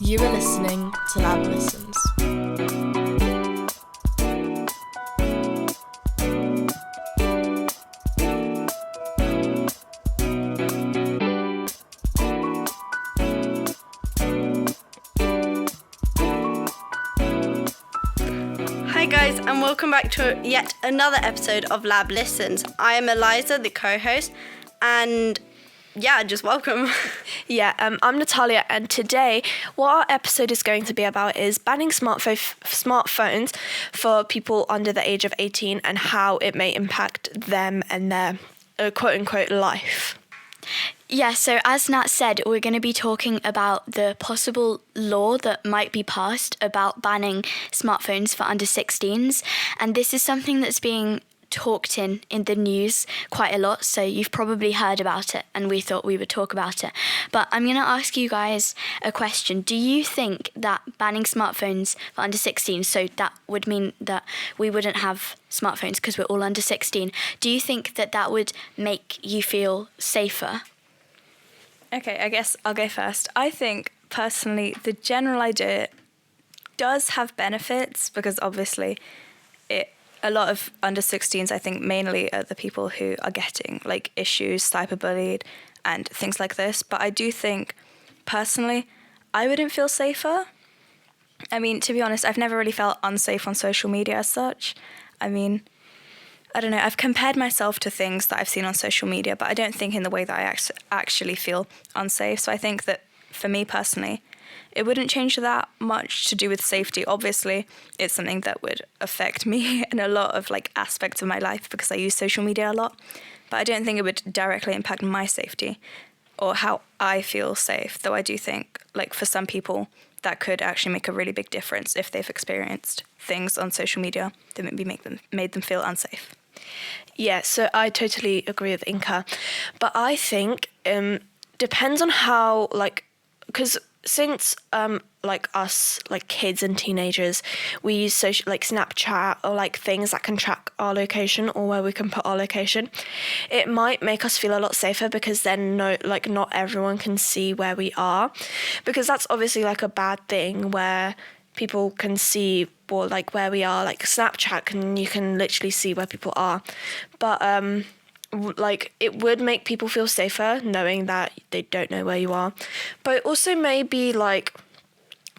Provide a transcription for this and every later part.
You are listening to Lab Listens. Hi guys, and welcome back to yet another episode of Lab Listens. I am Eliza, the co-host, and just welcome. I'm Natalia, and today what our episode is going to be about is banning smartphones for people under the age of 18 and how it may impact them and their quote-unquote life. Yeah, so as Nat said, we're going to be talking about the possible law that might be passed about banning smartphones for under 16s. And this is something that's being talked in the news quite a lot, so you've probably heard about it, and we thought we would talk about it. But I'm going to ask you guys a question. Do you think that banning smartphones for under 16, so that would mean that we wouldn't have smartphones because we're all under 16, do you think that that would make you feel safer? Okay, I guess I'll go first. I think, personally, the general idea does have benefits because obviously a lot of under 16s, I think, mainly are the people who are getting like issues, cyberbullied and things like this. But I do think, personally, I wouldn't feel safer. I mean, to be honest, I've never really felt unsafe on social media as such. I mean, I don't know, I've compared myself to things that I've seen on social media, but I don't think in the way that I actually feel unsafe. So I think that for me personally, it wouldn't change that much to do with safety. Obviously, it's something that would affect me in a lot of like aspects of my life because I use social media a lot. But I don't think it would directly impact my safety or how I feel safe. Though I do think, like, for some people, that could actually make a really big difference if they've experienced things on social media that maybe made them feel unsafe. Yeah, so I totally agree with Inka. But I think depends on how, like, because since like us, like kids and teenagers, we use social, like Snapchat or like things that can track our location or where we can put our location, it might make us feel a lot safer because then not everyone can see where we are, because that's obviously like a bad thing where people can see like where we are. Like Snapchat, you can literally see where people are, but like it would make people feel safer knowing that they don't know where you are. But it also may be like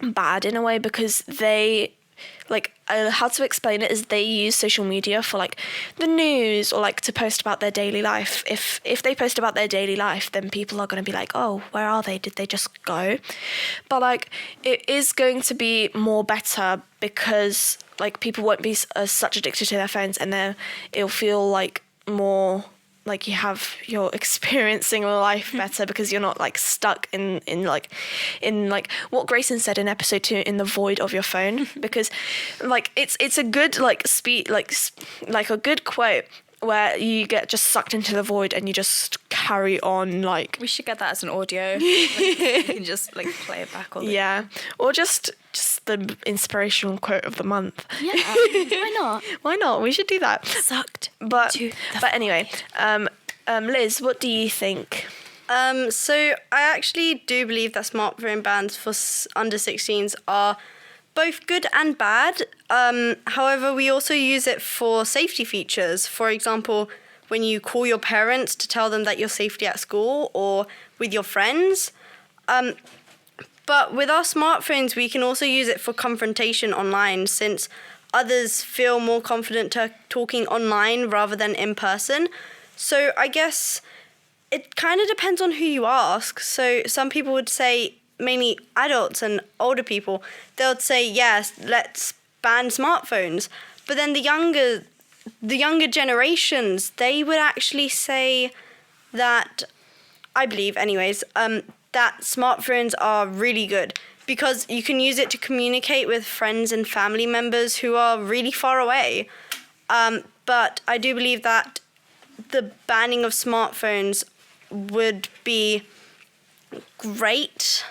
bad in a way because they like how to explain it is they use social media for like the news or like to post about their daily life. If they post about their daily life, then people are going to be like, oh, where are they? Did they just go? But like it is going to be more better because like people won't be such addicted to their phones, and then it'll feel like more like you're experiencing life better because you're not like stuck in what Grayson said in episode 2, in the void of your phone. Because like it's a good like like a good quote where you get just sucked into the void and you just carry on. Like, we should get that as an audio. Like, you can just like play it back all the time. Or just the inspirational quote of the month. Yeah, why not? Why not? We should do that. Sucked. But anyway, Liz, what do you think? So I actually do believe that smartphone bans for under 16s are both good and bad. However, we also use it for safety features. For example, when you call your parents to tell them that you're safely at school or with your friends. But with our smartphones, we can also use it for confrontation online, since others feel more confident talking online rather than in person. So I guess it kind of depends on who you ask. So some people would say, mainly adults and older people, they'll say, yes, let's ban smartphones. But then the younger generations, they would actually say that, I believe anyways, that smartphones are really good because you can use it to communicate with friends and family members who are really far away. But I do believe that the banning of smartphones would be great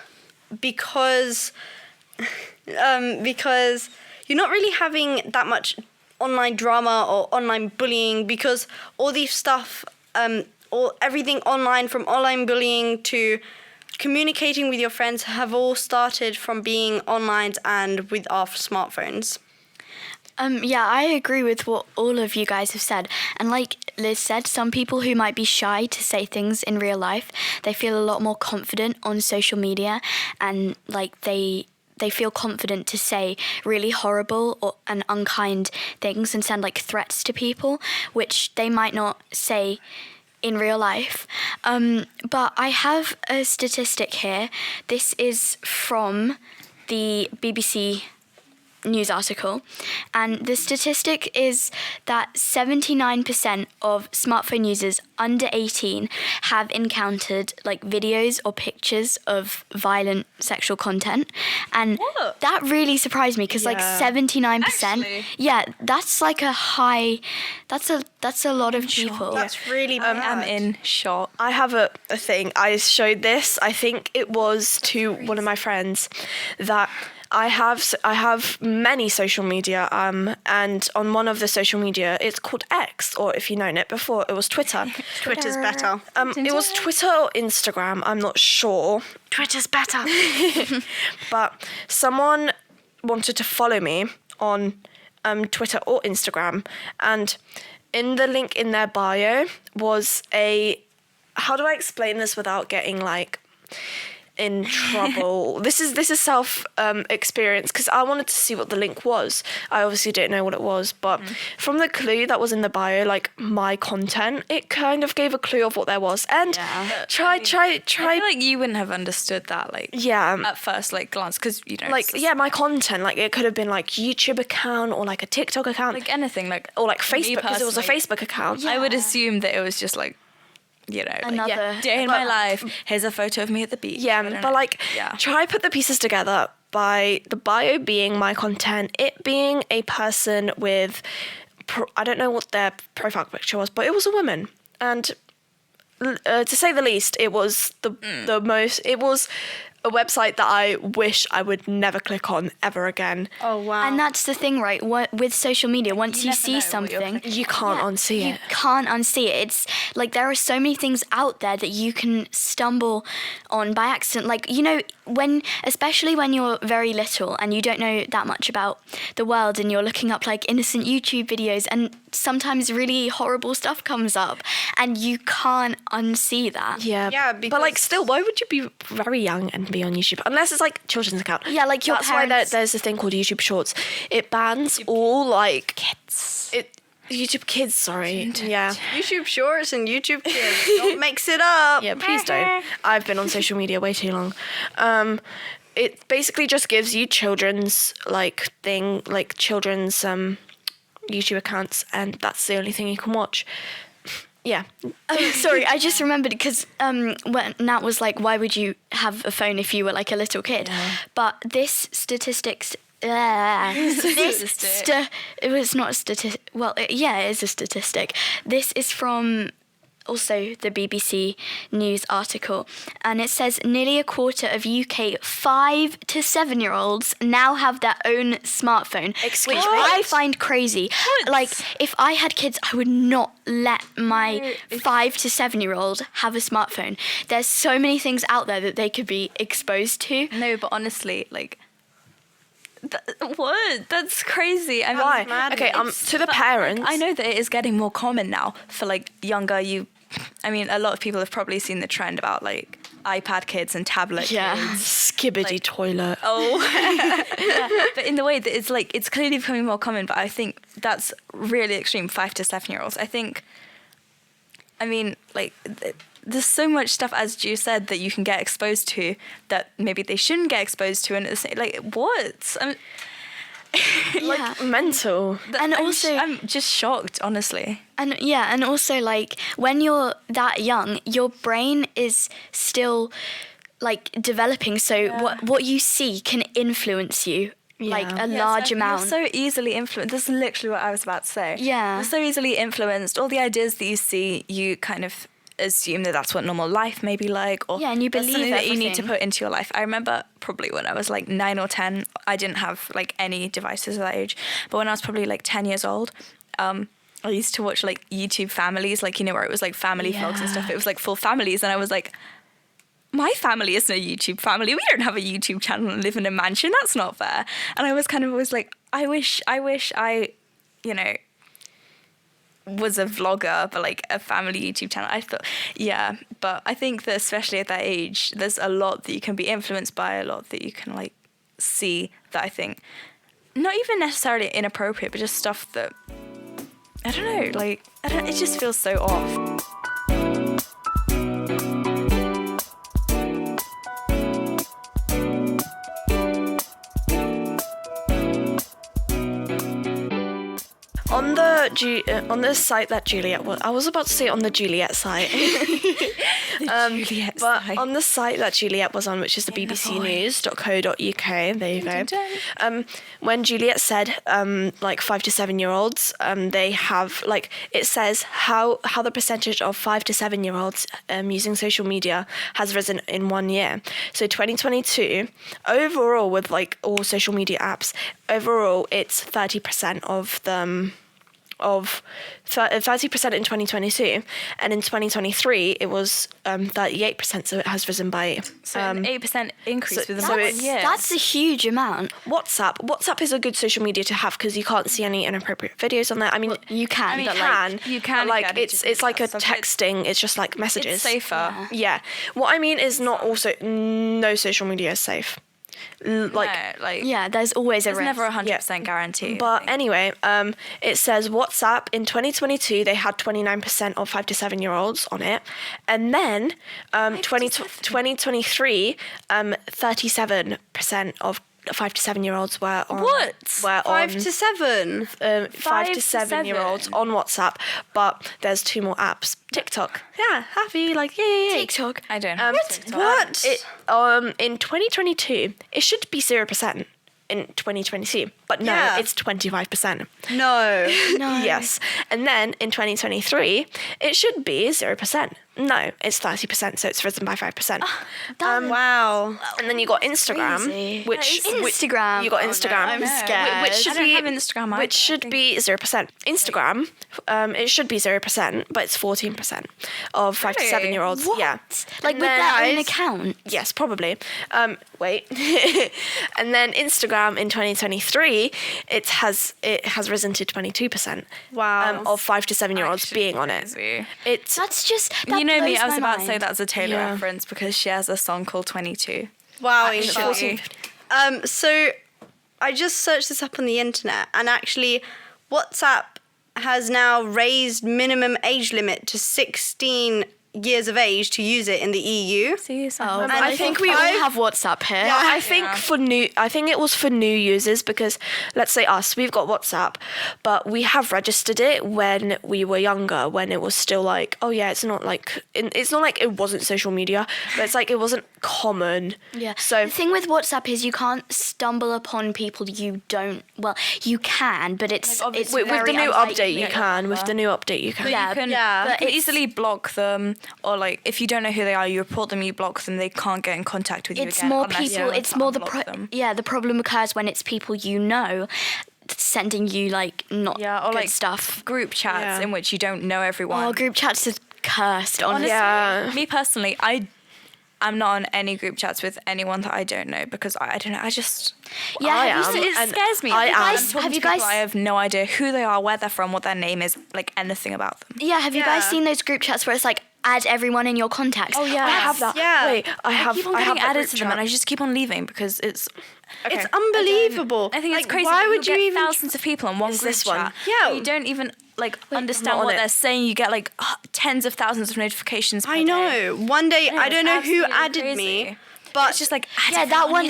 because you're not really having that much online drama or online bullying, because all these stuff, everything online, from online bullying to communicating with your friends have all started from being online and with our smartphones. Yeah, I agree with what all of you guys have said. And like Liz said, some people who might be shy to say things in real life, they feel a lot more confident on social media, and like they feel confident to say really horrible and unkind things and send like threats to people, which they might not say in real life. But I have a statistic here. This is from the BBC news article, and the statistic is that 79% of smartphone users under 18 have encountered like videos or pictures of violent sexual content, and that really surprised me because like 79%, Actually. yeah, that's like a high, that's a lot of people. That's really bad. I'm in shock. I have a thing. I showed this. I think it was to one of my friends that I have many social media, and on one of the social media, it's called X, or if you've known it before, it was Twitter. Twitter's better. It was Twitter or Instagram, I'm not sure. Twitter's better. But someone wanted to follow me on Twitter or Instagram, and in the link in their bio was how do I explain this without getting like in trouble? This is self experience, because I wanted to see what the link was. I obviously didn't know what it was, but from the clue that was in the bio, like my content, it kind of gave a clue of what there was. And try. I feel like you wouldn't have understood that, like, Yeah. at first, like, glance, because, you know, Like, it's just, yeah, my content, like, it could have been, like, YouTube account or, like, a TikTok account. like anything, like, or, like, me Facebook, because it was a personally, Facebook account. I would assume that it was just, like, you know, like, Another day in my life, here's a photo of me at the beach. Yeah, I don't but, know. like, Yeah. try put the pieces together by the bio being my content, it being a person with, I don't know what their profile picture was, but it was a woman. And to say the least, it was it was a website that I wish I would never click on ever again. Oh, wow. And that's the thing, right? With social media, once you never see know what you're something, You can't unsee you it. can't unsee it. It's like there are so many things out there that you can stumble on by accident. Like, you know, especially when you're very little and you don't know that much about the world, and you're looking up like innocent YouTube videos, and sometimes really horrible stuff comes up and you can't unsee that. Yeah, Yeah, but like because- still, why would you be very young and be on YouTube? Unless it's like children's account. Yeah, like your That's why parents- there's a thing called YouTube Shorts. It bans all like kids. YouTube Kids, sorry. Yeah. YouTube Shorts and YouTube Kids. Don't mix it up. Yeah, please don't. I've been on social media way too long. It basically just gives you children's children's YouTube accounts, and that's the only thing you can watch. Yeah. Oh, sorry, I just remembered because when Nat was like, why would you have a phone if you were like a little kid? But this statistics... it was not a statistic. Well, it is a statistic. This is from also the BBC News article, and it says nearly a quarter of UK 5 to 7 year olds now have their own smartphone, which I find crazy. Like, if I had kids, I would not let my 5 to 7 year old have a smartphone. There's so many things out there that they could be exposed to. No, but honestly, like, what? That's crazy. I mean, Why? Okay, to the parents. I know that it is getting more common now for like younger I mean, a lot of people have probably seen the trend about like iPad kids and tablet kids. Skibbity toilet. Oh, yeah. But in the way that it's like, it's clearly becoming more common, but I think that's really extreme, 5 to 7 year olds. I mean, like, there's so much stuff, as Ju said, that you can get exposed to that maybe they shouldn't get exposed to, and it's like, what? Like, mental. And also, I'm just shocked, honestly. and also like when you're that young, your brain is still like developing. So what you see can influence you like a large amount. You're so easily influenced. This is literally what I was about to say. Yeah. You're so easily influenced. All the ideas that you see, you kind of assume that that's what normal life may be like, or Yeah, and you that's believe something that you need to everything. put into your life. I remember probably when I was like 9 or 10, I didn't have like any devices at that age, but when I was probably like 10 years old, I used to watch like YouTube families, like, you know, where it was like family vlogs and stuff. It was like full families, and I was like, my family is no YouTube family. We don't have a YouTube channel and live in a mansion. That's not fair. And I was kind of always like, I wish I, you know, was a vlogger, but like a family YouTube channel. I thought, yeah, but I think that especially at that age, there's a lot that you can be influenced by, a lot that you can like see that I think not even necessarily inappropriate, but just stuff that I don't know, like it just feels so off. On the site that Juliette was, I was about to say on the Juliette site, but on the site that Juliette was on, which is the bbcnews.co.uk. There you go. When Juliette said like 5 to 7 year olds, they have like it says how the percentage of 5 to 7 year olds using social media has risen in 1 year. So 2022 overall with like all social media apps, overall it's 30% of them. Of 30% in 2022, and in 2023 it was 38%. So it has risen by an 8% increase within so 1 year. That's a huge amount. WhatsApp is a good social media to have because you can't see any inappropriate videos on there. I mean, You can, but you can but, like get it to it's like a stuff. texting. It's just like messages. It's safer. Yeah. What I mean is not also no social media is safe. yeah, there's always a There's risk. never a 100% guarantee. But anyway, it says WhatsApp in 2022 they had 29% of 5 to 7 year olds on it, and then 2023 37% of 5 to 7 year olds were on. What? Were 5 on, to 7? 5 to 7 year olds on WhatsApp, but there's 2 more apps. TikTok. Yeah, happy, like, yay. TikTok. I don't have TikTok. What? In 2022, it should be 0% in 2022, but no, Yeah. it's 25%. No. Yes. And then in 2023, it should be 0%. No, it's 30%, so it's risen by 5%. Wow. And then you got Instagram, Crazy. which Instagram. you got Instagram. I'm scared. Which should I don't be have Instagram either, which should I be 0%. Instagram, it should be 0%, but it's 14% of 5 to 7 year olds. What? Yeah, Like And with then- their own account. Yes, probably. Wait. And then Instagram in 2023, it has risen to 22%. Wow. Of 5 to 7 year olds being on it. Crazy. It's That's just. That You know me, blows I was my about to say mind. that's a Taylor Yeah. reference because she has a song called 22. Wow. Actually. So I just searched this up on the internet, and actually WhatsApp has now raised minimum age limit to 16 years of age to use it in the EU. See, Oh, And I think we all have WhatsApp here. Yeah, I think I think it was for new users because let's say us, we've got WhatsApp, but we have registered it when we were younger, when it was still like, oh yeah, it's not like it wasn't social media, but it's like it wasn't common. Yeah. So the thing with WhatsApp is you can't stumble upon people you don't. Well, you can, but it's obviously with the very new unlikely. update, you can. With the new update, you can. Yeah, You can, Yeah. you but can it's- easily block them, or like if you don't know who they are, you report them, you block them, they can't get in contact with you It's again. more unless people. you It's more the unblock them. the problem occurs when it's people you know sending you like not Yeah, or good like stuff. group chats Yeah. in which you don't know everyone. Oh, group chats is cursed. Honestly. Yeah. Me personally, I'm not on any group chats with anyone that I don't know because I don't know. I just Yeah, I have you am. seen- it And scares me. I If am. I'm Have talking you to people, guys- I have no idea who they are, where they're from, what their name is, like anything about them. Yeah, have you guys Yeah. seen those group chats where it's like add everyone in your contacts? I have that. Yeah. Wait, I have. keep on I have getting that added group to them, and chat. I just keep on leaving because it's. It's unbelievable. I think it's Like, crazy. Why that would you get even? thousands of people on one Is group this one? chat? Yeah. You don't even like I'm understand not on what it. they're saying. You get like tens of thousands of notifications. Per I day. know. One day, I don't know who absolutely added crazy. me, but It's just like Yeah, that one.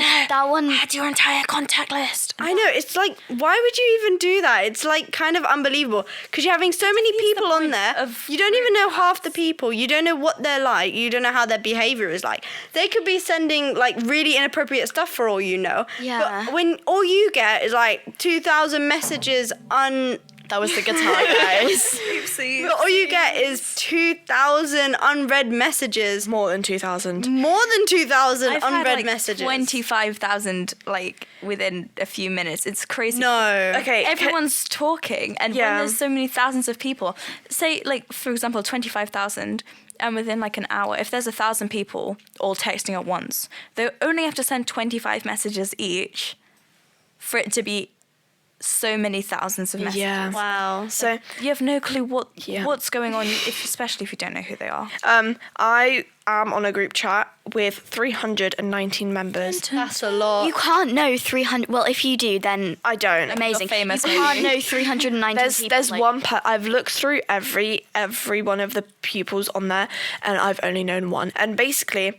Add your entire contact list. I know. It's like, why would you even do that? It's like kind of unbelievable because you're having so many people on there. You don't even know half the people. You don't know what they're like. You don't know how their behavior is like. They could be sending like really inappropriate stuff for all you know. Yeah. But when all you get is like 2,000 messages That was the guitar, guys. But all you get is 2,000 unread messages. More than 2,000. More than 2,000 I've unread had like messages. 25,000 like within a few minutes. It's crazy. No. Okay. Everyone's talking, and Yeah. when there's so many thousands of people, say like for example 25,000, and within like an hour, if there's 1,000 people all texting at once, they only have to send 25 messages each for it to be so many thousands of messages. Yeah. Wow. So You have no clue Yeah. what's going on, especially if you don't know who they are. I am on a group chat with 319 members. That's a lot. You can't know 300. Well, if you do, then I don't. amazing. You're famous, you can't maybe. know 390 people. There's like- one. I've looked through every one of the pupils on there, and I've only known one. And basically,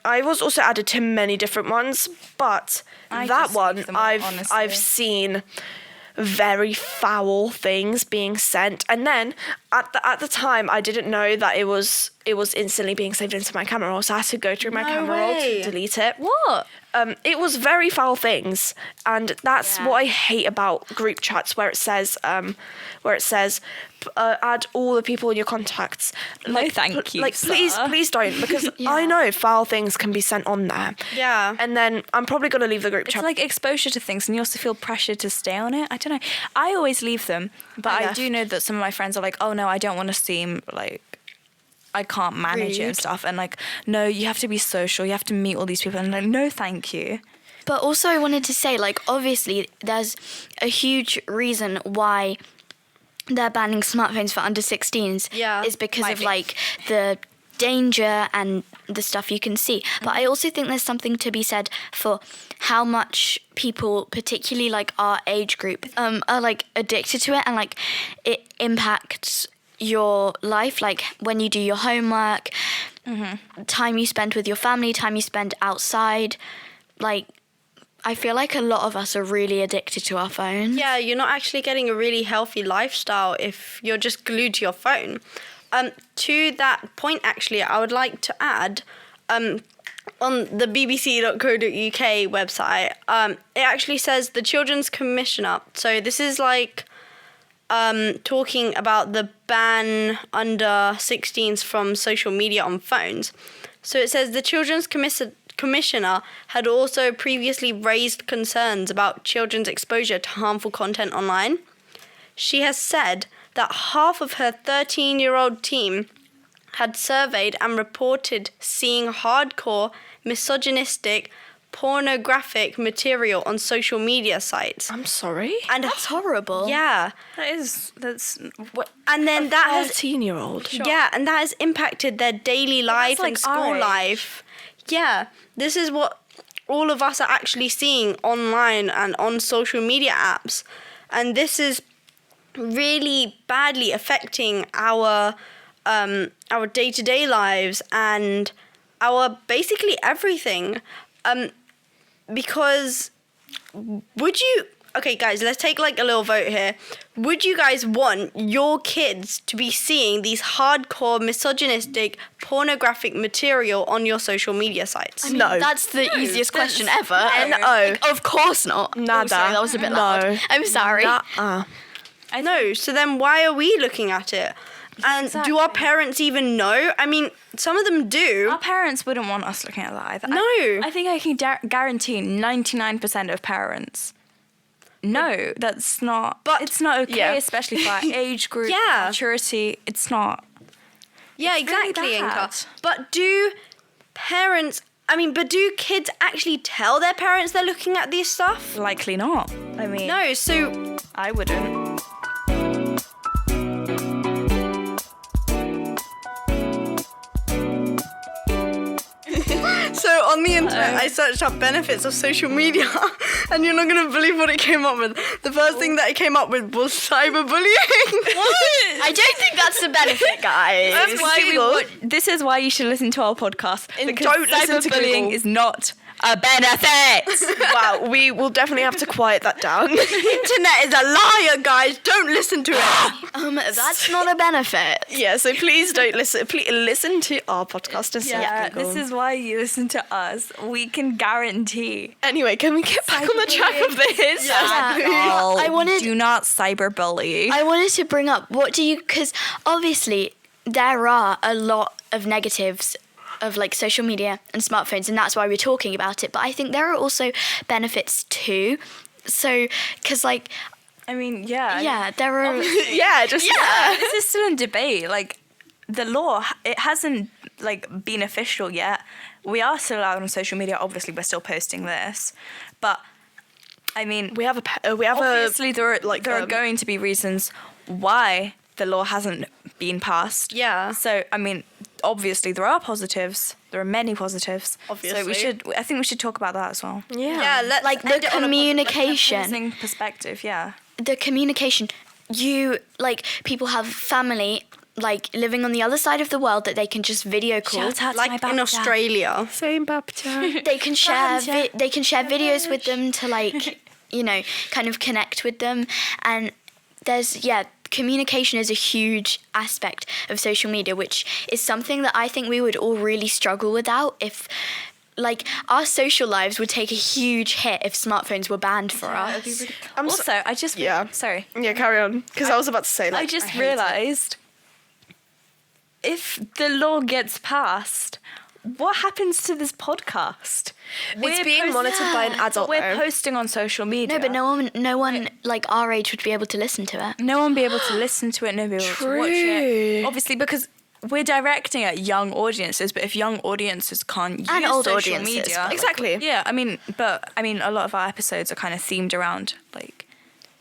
I was also added to many different ones, but I that just one leave them all, I've honestly. seen very foul things being sent, and then at the time I didn't know that it was instantly being saved into my camera roll, so I had to go through my No camera roll way. to delete it. What? It was very foul things, and that's what I hate about group chats, where it says add all the people in your contacts. No, thank you, Like, please sir. don't, because I know foul things can be sent on there. Yeah. And then I'm probably gonna leave the group It's chat. like exposure to things, and you also feel pressure to stay on it. I don't know. I always leave them, but I do know that some of my friends are like, oh no, I don't want to seem like I can't manage it and Rude. stuff. And like, no, you have to be social. You have to meet all these people. And like, no, thank you. But also, I wanted to say, like, obviously, there's a huge reason why they're banning smartphones for under 16s. Yeah, Is because might of, be. like, the danger and the stuff you can see. But I also think there's something to be said for how much people, particularly, like, our age group, are, like, addicted to it, and, like, it impacts your life, like, when you do your homework, time you spend with your family, time you spend outside, like, I feel like a lot of us are really addicted to our phones. Yeah, you're not actually getting a really healthy lifestyle if you're just glued to your phone. To that point, actually, I would like to add, on the bbc.co.uk website, it actually says the Children's Commissioner. So this is like talking about the ban under 16s from social media on phones. So it says the Children's Commissioner had also previously raised concerns about children's exposure to harmful content online. She has said that half of her 13-year-old team had surveyed and reported seeing hardcore, misogynistic, pornographic material on social media sites. I'm sorry. And That's horrible. yeah, That's what. and then that has 13-year-old. yeah, and that has impacted their daily life like and school our age. life. Yeah, this is what all of us are actually seeing online and on social media apps, and this is really badly affecting our day-to-day lives and our basically everything. Because would you... Okay, guys, let's take like a little vote here. Would you guys want your kids to be seeing these hardcore, misogynistic, pornographic material on your social media sites? No. That's the easiest question ever. No. Like, of course not. Nada. Oh, sorry, that was a bit loud. No. I'm sorry. Nuh-uh. I know. So then why are we looking at it? And do our parents even know? I mean, some of them do. Our parents wouldn't want us looking at that either. No. I think I can guarantee 99% of parents. No, that's not. But- it's not okay, Yeah. especially for our age group, Yeah. maturity. It's not. Yeah, really exactly, bad. Inka. But do kids actually tell their parents they're looking at this stuff? Likely not. I mean, No, so I wouldn't. So on the internet, I searched up benefits of social media, and you're not gonna believe what it came up with. The first thing that it came up with was cyberbullying. I don't think that's the benefit, guys. That's why this is why you should listen to our podcast. And Because don't listen to cyberbullying Google. is not a benefit. Wow, we will definitely have to quiet that down. The internet is a liar, guys. Don't listen to it. That's not a benefit. Yeah, so please don't listen. Please listen to our podcast instead. Yeah, people. this is why you listen to us. We can guarantee. Anyway, can we get back on the track of this? I wanted Do not cyberbully. I wanted to bring up because obviously there are a lot of negatives of like social media and smartphones, and that's why we're talking about it. But I think there are also benefits too. So, because like, I mean, yeah. yeah, there are. Yeah, just This is still in debate. Like, the law, it hasn't like been official yet. We are still allowed on social media. Obviously, we're still posting this, but I mean, we have obviously there are going to be reasons why the law hasn't been passed. Yeah. So I mean, obviously there are positives. There are many positives. Obviously. So I think we should talk about that as well. Yeah, let's Like the end it on a communication. Opposing perspective, yeah. The communication. You like people have family like living on the other side of the world that they can just video call. Shout out to like my in babda. Australia. same babcha. They can share they can share videos with them to like kind of connect with them. And there's communication is a huge aspect of social media, which is something that I think we would all really struggle without if like our social lives would take a huge hit if smartphones were banned for us. Also, I just sorry. Yeah, carry on. Because I was about to say like I just realised if the law gets passed, what happens to this podcast? it's being monitored by an adult. We're though. posting on social media. No, but no one like our age would be able to listen to it. No one be able to listen to it, no one be able to watch it. Obviously, because we're directing at young audiences, but if young audiences can't use And old social audiences, media, Exactly. yeah, I mean, a lot of our episodes are kind of themed around like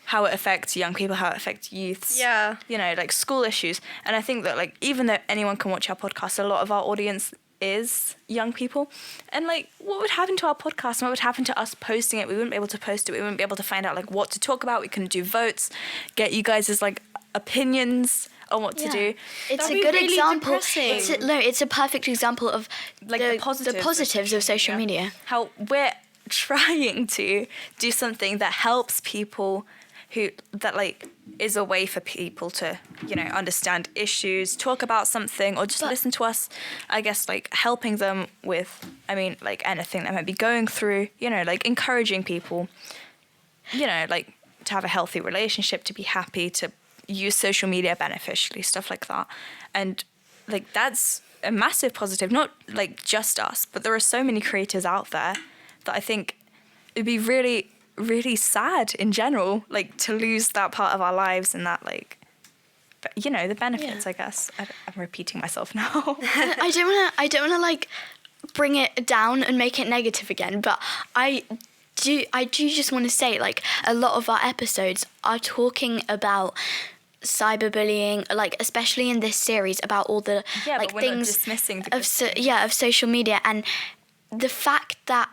how it affects young people, how it affects youths. Yeah. You know, like school issues. And I think that like even though anyone can watch our podcast, a lot of our audience is young people. And like what would happen to our podcast and what would happen to us posting it? We wouldn't be able to post it. We wouldn't be able to find out like what to talk about. We couldn't do votes, get you guys' like opinions on what to do. It's That'd a be good really example. depressing. It's a perfect example of Like the the positives of social media. How we're trying to do something that helps people that like is a way for people to, understand issues, talk about something, or just listen to us, I guess, like helping them with, like anything they might be going through, like encouraging people, like to have a healthy relationship, to be happy, to use social media beneficially, stuff like that. And like that's a massive positive, not like just us, but there are so many creators out there that I think it'd be really, really sad in general, like to lose that part of our lives and that like, the benefits, I guess. I'm repeating myself now. I don't wanna like bring it down and make it negative again, but I do just want to say like a lot of our episodes are talking about cyberbullying, like especially in this series about all the like but we're things not dismissing the of social media, and the fact that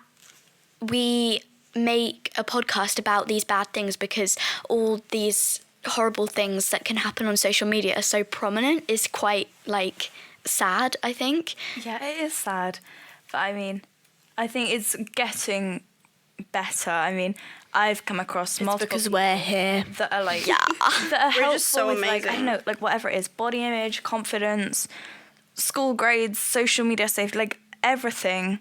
we make a podcast about these bad things because all these horrible things that can happen on social media are so prominent is quite like sad, I think. Yeah, it is sad, but I think it's getting better. I've come across multiple because people we're here. that are like that are helpful just so with, like, I amazing. don't know, like whatever it is, body image, confidence, school grades, social media safety, like everything.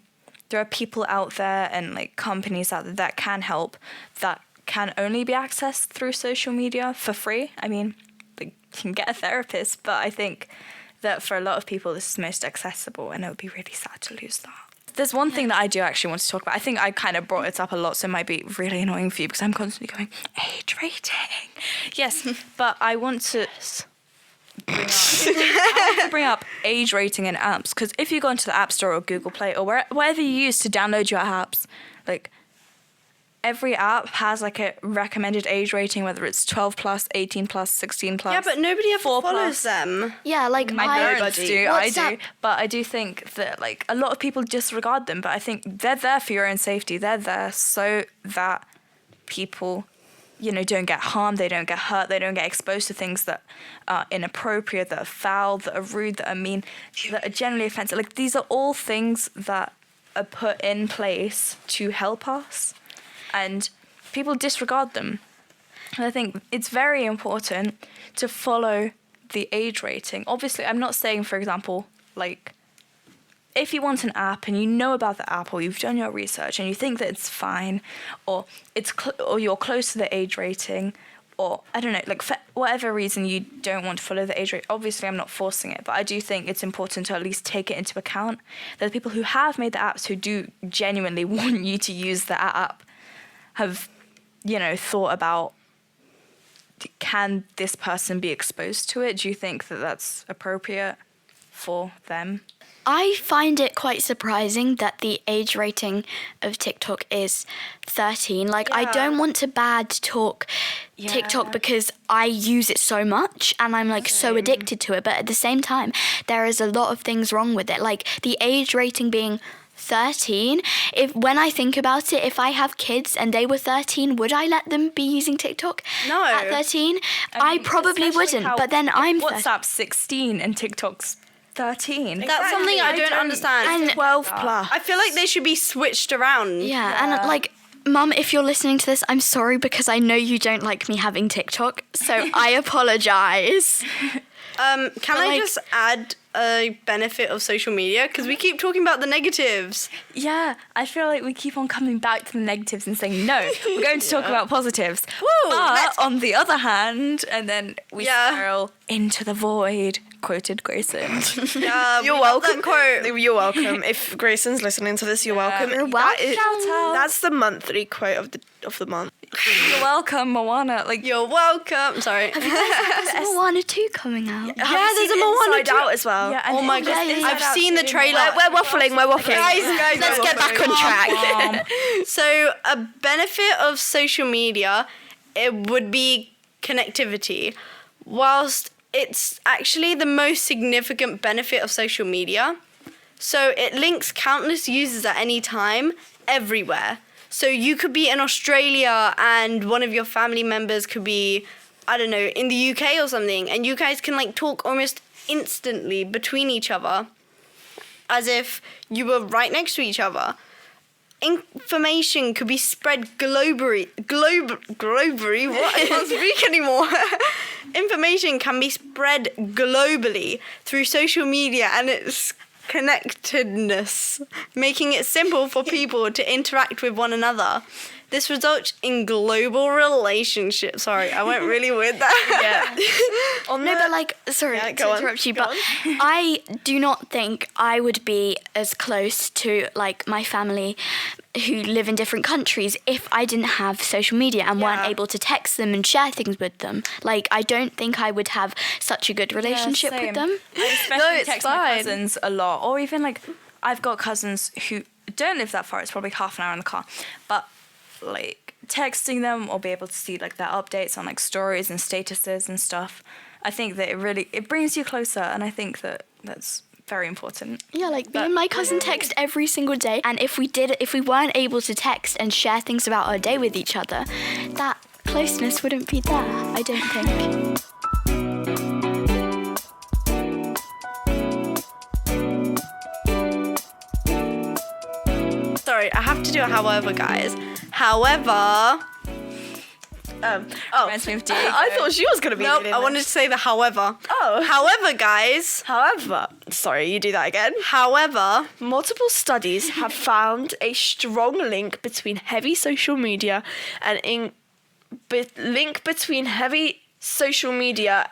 There are people out there and like companies out there that can help, that can only be accessed through social media for free. Like you can get a therapist, but I think that for a lot of people this is most accessible, and it would be really sad to lose that. There's one thing that I do actually want to talk about. I think I kind of brought it up a lot, so it might be really annoying for you because I'm constantly going, age rating. Yes, but I want to bring up age rating in apps, because if you go into the App Store or Google Play or whatever you use to download your apps, like every app has like a recommended age rating, whether it's 12 plus, 18 plus, 16 plus. Yeah, but nobody ever 4 follows plus. them. Yeah, like My parents do, I do. WhatsApp. But I do think that like a lot of people disregard them, but I think they're there for your own safety. They're there so that people, don't get harmed, they don't get hurt, they don't get exposed to things that are inappropriate, that are foul, that are rude, that are mean, that are generally offensive. Like these are all things that are put in place to help us, and people disregard them. And I think it's very important to follow the age rating. Obviously, I'm not saying, for example, like, if you want an app and you know about the app, or you've done your research and you think that it's fine, or or you're close to the age rating, or I don't know, like for whatever reason you don't want to follow the age rate. Obviously, I'm not forcing it, but I do think it's important to at least take it into account. That the people who have made the apps, who do genuinely want you to use the app, have, you know, thought about, can this person be exposed to it? Do you think that that's appropriate for them? I find it quite surprising that the age rating of TikTok is 13. Like, I don't want to bad talk TikTok because I use it so much and I'm like so addicted to it. But at the same time, there is a lot of things wrong with it. Like the age rating being 13. When I think about it, if I have kids and they were 13, would I let them be using TikTok? No. At 13? I probably wouldn't. But then I'm 13. WhatsApp's 16 and TikTok's 13. That's something I don't understand. And 12 plus. I feel like they should be switched around. Yeah, and like, Mum, if you're listening to this, I'm sorry because I know you don't like me having TikTok, so I apologise. Can I just add a benefit of social media? Because we keep talking about the negatives. Yeah, I feel like we keep on coming back to the negatives and saying, no, we're going to talk about positives. Woo, But on the other hand, and then we spiral into the void, quoted Grayson. You're welcome. Quote. You're welcome. If Grayson's listening to this, you're welcome. You're welcome. That's the monthly quote of the month. You're welcome, Moana. Like, You're welcome. Sorry. There's Moana 2 coming out. Yeah, there's a Moana Inside Out as well. yeah, and Oh my it- god, Inside I've Out's seen the doing trailer. We're waffling. Guys, let's get back on track. So a benefit of social media, it would be connectivity. Whilst it's actually the most significant benefit of social media. So it links countless users at any time, everywhere. So you could be in Australia and one of your family members could be, I don't know, in the UK or something, and you guys can like talk almost instantly between each other as if you were right next to each other. Information could be spread globally. What? I can't speak anymore. Information can be spread globally through social media and its connectedness, making it simple for people to interact with one another. This results in global relationships. Sorry, I went really with that. Yeah. No, but like, sorry to go on. interrupt you, but I do not think I would be as close to like my family who live in different countries if I didn't have social media and weren't able to text them and share things with them. Like, I don't think I would have such a good relationship with them. I especially text my cousins a lot, or even like, I've got cousins who don't live that far. It's probably half an hour in the car, but like texting them or be able to see like their updates on like stories and statuses and stuff, I think that it brings you closer, and I think that that's very important. Yeah, like me and my cousin text every single day, and if we weren't able to text and share things about our day with each other, that closeness wouldn't be there, I don't think. Sorry, I have to do a however, guys. However... Reminds me of Diego. I thought she was going to be Nope, leading I this. wanted to say the however. Oh. However, guys... However, sorry, you do that again. However... Multiple studies have found a strong link between heavy social media and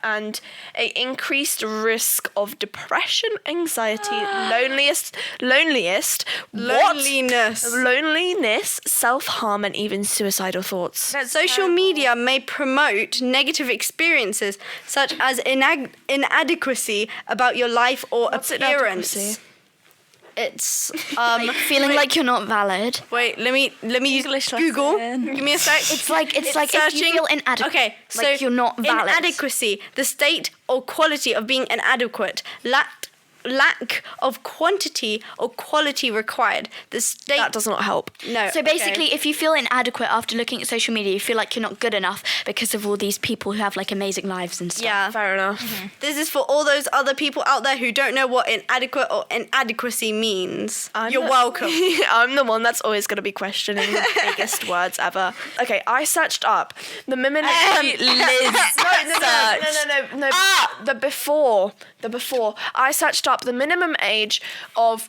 and a increased risk of depression, anxiety, loneliness, self-harm, and even suicidal thoughts. Social media may promote negative experiences such as inadequacy about your life or appearance. Inadequacy? It's Feeling like you're not valid. wait, let me use English Google. lesson. Give me a sec. It's like if searching. you feel inadequate, Okay, like so you're not valid. inadequacy, the state or quality of being inadequate, lack of quantity or quality required. The state That does not help. no. So basically, if you feel inadequate after looking at social media, you feel like you're not good enough because of all these people who have like amazing lives and stuff. yeah. Fair enough. This is for all those other people out there who don't know what inadequate or inadequacy means. You're welcome. I'm the one that's always going to be questioning the biggest words ever. Okay, I searched up the minimum. Liz. No. The before. I searched up the minimum age of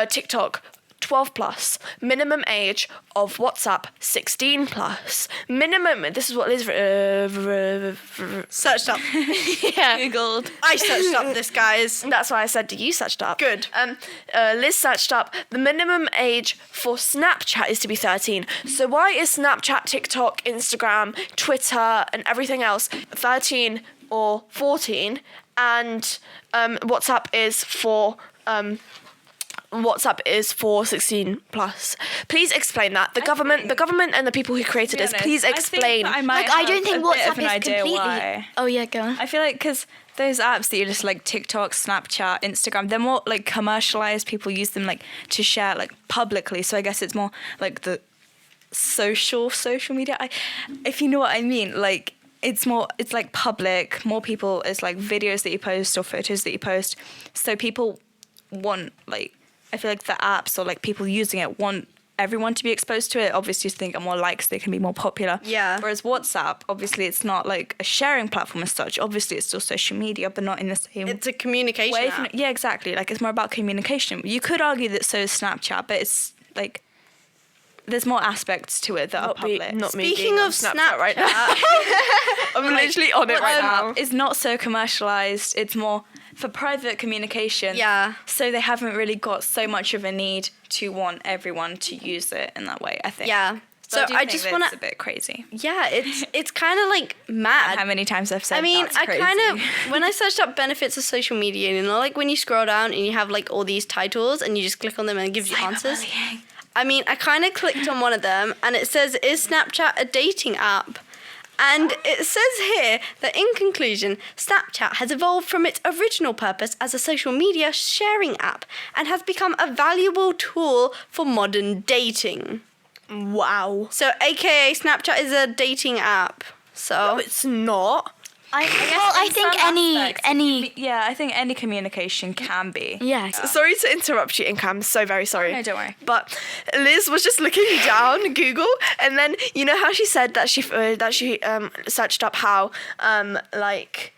TikTok. 12 plus, minimum age of WhatsApp 16 plus, minimum. This is what Liz Searched up. yeah. Googled. I searched up this, guys. That's why I said you searched up. Good. Liz searched up the minimum age for Snapchat is to be 13. So why is Snapchat, TikTok, Instagram, Twitter, and everything else 13 or 14, and WhatsApp is for 16 plus. Please explain that. The government and the people who created this, please explain. I don't think WhatsApp is completely. Why. Oh yeah, go on. I feel like because those apps that you just like TikTok, Snapchat, Instagram, they're more like commercialized. People use them like to share like publicly. So I guess it's more like the social media. If you know what I mean, like it's like public. More people, it's like videos that you post or photos that you post. So people want like. I feel like the apps or like people using it want everyone to be exposed to it. Obviously, to think more likes, they can be more popular. Yeah. Whereas WhatsApp, obviously, it's not like a sharing platform as such. Obviously, it's still social media, but not in the same It's a communication way. app. Yeah, exactly. Like it's more about communication. You could argue that so is Snapchat, but it's like there's more aspects to it that are public. Speaking of Snapchat right now. I'm literally on it right now. It's not so commercialized. It's more for private communication. Yeah. So they haven't really got so much of a need to want everyone to use it in that way, I think. Yeah. So I just want it's to. a bit crazy. Yeah, it's kind of like mad. How many times I've said I mean, that's I crazy. kind of when I searched up benefits of social media, you know, like when you scroll down and you have like all these titles and you just click on them and it gives you answers. I mean, I kind of clicked on one of them and it says, "Is Snapchat a dating app?" And it says here that in conclusion, Snapchat has evolved from its original purpose as a social media sharing app and has become a valuable tool for modern dating. Wow. So, AKA Snapchat is a dating app. So No, it's not. I think Some any aspects, yeah, I think any communication can be. yeah. Sorry to interrupt you, Inka. I'm so very sorry. No, don't worry. But Liz was just looking down Google, and then you know how she said that she searched up how that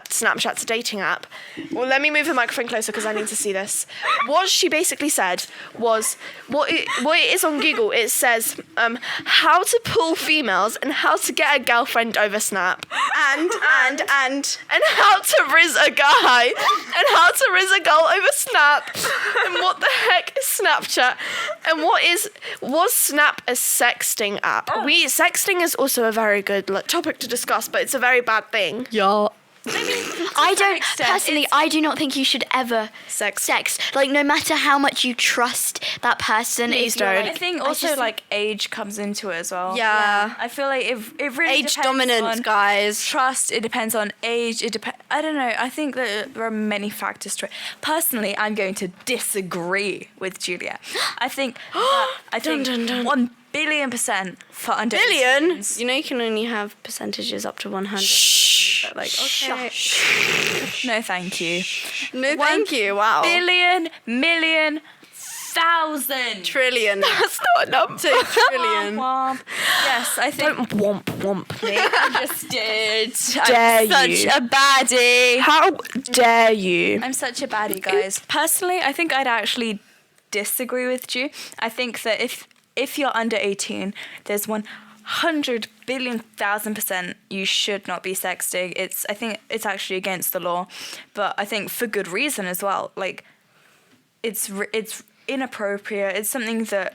Snapchat's a dating app. Well, let me move the microphone closer because I need to see this. What she basically said was what it is on Google. It says how to pull females and how to get a girlfriend over Snap, and how to riz a guy and how to riz a girl over Snap. And what the heck is Snapchat? And was Snap a sexting app? Sexting is also a very good topic to discuss, but it's a very bad thing. I don't extent, personally. I do not think you should ever Sex. Like no matter how much you trust that person. Please if you're, don't. I like- think also like age comes into it as well. Yeah. I feel like it really age depends dominance, on guys. trust. It depends on age. I don't know. I think that there are many factors to it. Personally, I'm going to disagree with Juliette. I think 1 billion% for under Billion? 18s. You know you can only have percentages up to 100. But like, okay. No, thank you. No, thank you. Wow. Billion, million, thousand. Trillion. That's not a number. 2 trillion. Womp. Yes, I think Don't womp me. I just did. Dare I'm such you. a baddie. How dare you? I'm such a baddie, guys. Personally, I think I'd actually disagree with you. I think that if you're under 18, there's 100 billion thousand % you should not be sexting. I think it's actually against the law, but I think for good reason as well. Like, it's inappropriate. It's something that,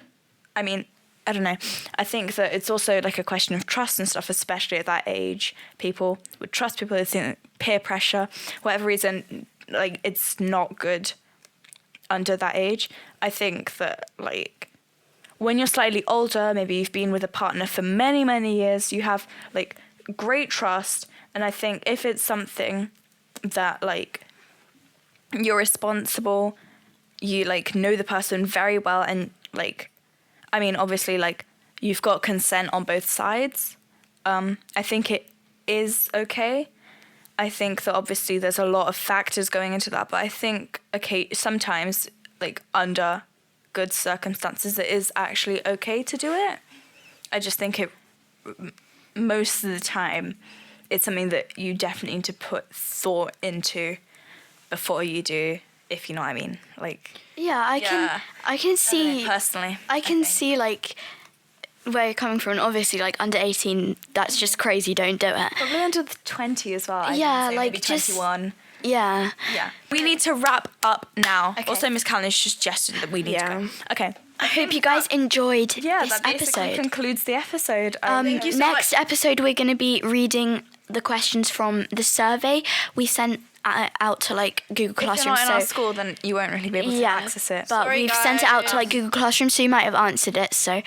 I mean, I don't know. I think that it's also like a question of trust and stuff, especially at that age. People would trust people. It's peer pressure, whatever reason. Like, it's not good under that age. I think that like when you're slightly older, maybe you've been with a partner for many, many years, you have like great trust. And I think if it's something that like you're responsible, you like know the person very well, and like, I mean, obviously, like, you've got consent on both sides. I think it is okay. I think that obviously there's a lot of factors going into that, but I think, okay, sometimes, like, under good circumstances, it is actually okay to do it. I just think most of the time, it's something that you definitely need to put thought into before you do, if you know what I mean. Like, Yeah, I can see personally, I can see like where you're coming from. And obviously, like under 18, that's just crazy. Don't do it. probably under 20 as well. I Yeah, would say, like, maybe just- 21. Yeah. Yeah. We need to wrap up now. Okay. Also, Miss Callan's suggested that we need to go. Okay. I hope you guys enjoyed Yeah, this that basically episode. concludes the episode. Thank you so Next episode, we're going to be reading the questions from the survey we sent out to like Google if you're Classroom. not in our school, then you won't really be able to access it. But Sorry, we've sent it out to guys. like Google Classroom, so you might have answered it. So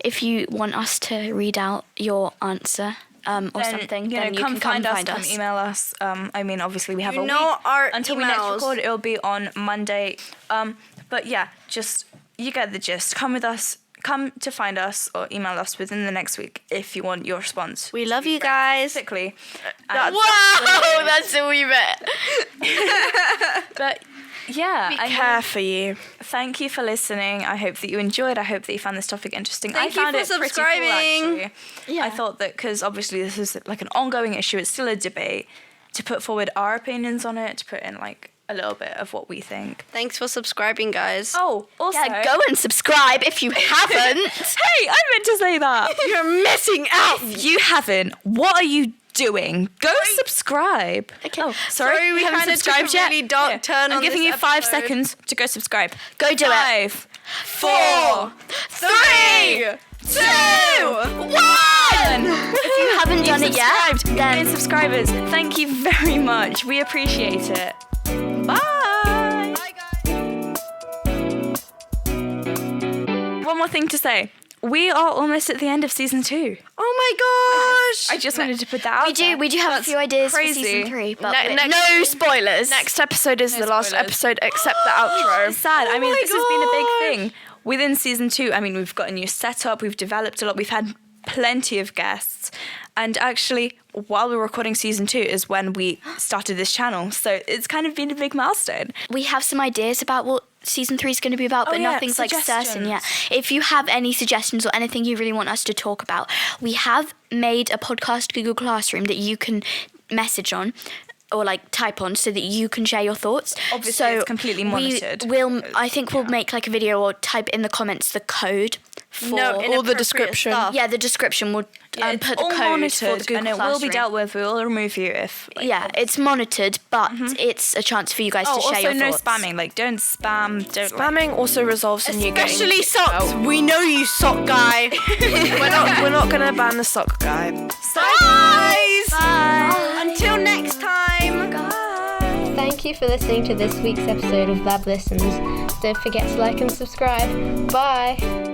if you want us to read out your answer or then, something, you know, then you come can find us, come email us. I mean, obviously, we have You a know week our until we next emails. record. It'll be on Monday. But yeah, just, you get the gist. Come with us. Come to find us or email us within the next week if you want your response. We love you guys. Specifically. Wow, that's a wee bit. But yeah, We care for you. thank you for listening. I hope that you enjoyed. I hope that you found this topic interesting. Thank I you found for it pretty subscribing. cool, actually. Yeah. I thought that because obviously this is like an ongoing issue, it's still a debate, to put forward our opinions on it, to put in like a little bit of what we think. Thanks for subscribing, guys. Oh, also, Yeah, go and subscribe if you haven't. hey, I meant to say that. You're missing out. If you haven't, what are you doing? Go subscribe. Okay. Oh, sorry, we haven't kinda took subscribed a yet. really dark turn I'm on giving this you 5 episode. seconds to go subscribe. Go do it. 5, 4, 3, 2, 1. If you haven't done it yet, Subscribed. then Million subscribers. Thank you very much. We appreciate it. Bye. One more thing to say. We are almost at the end of season 2. Oh my gosh. I just wanted to put that out there. we do have a few ideas crazy. for season 3, but No spoilers. Next episode is the last spoilers. episode except the outro. It's sad. I mean, my this has been a big thing. Within season 2, I mean, we've got a new setup, we've developed a lot, we've had plenty of guests. And actually, while we're recording season 2 is when we started this channel. So it's kind of been a big milestone. We have some ideas about what season 3 is going to be about, but yeah, nothing's like certain yet. suggestions. If you have any suggestions or anything you really want us to talk about, we have made a podcast Google Classroom that you can message on or like type on so that you can share your thoughts. Obviously, it's completely monitored. I think we'll make like a video or type in the comments the code for all the description. Stuff. Yeah, the description will It's put the all code for the monitored Google and it will Classroom. be dealt with. We will remove you if... Like, Yeah, it's monitored, but it's a chance for you guys to share also your no thoughts. spamming. Like, don't spam. Don't Spamming also results in you getting Especially kicked socks. out. We know you sock guy. We're not gonna ban the sock guy. Guys. Until next time. Thank you for listening to this week's episode of Lab Listens. Don't forget to like and subscribe. Bye!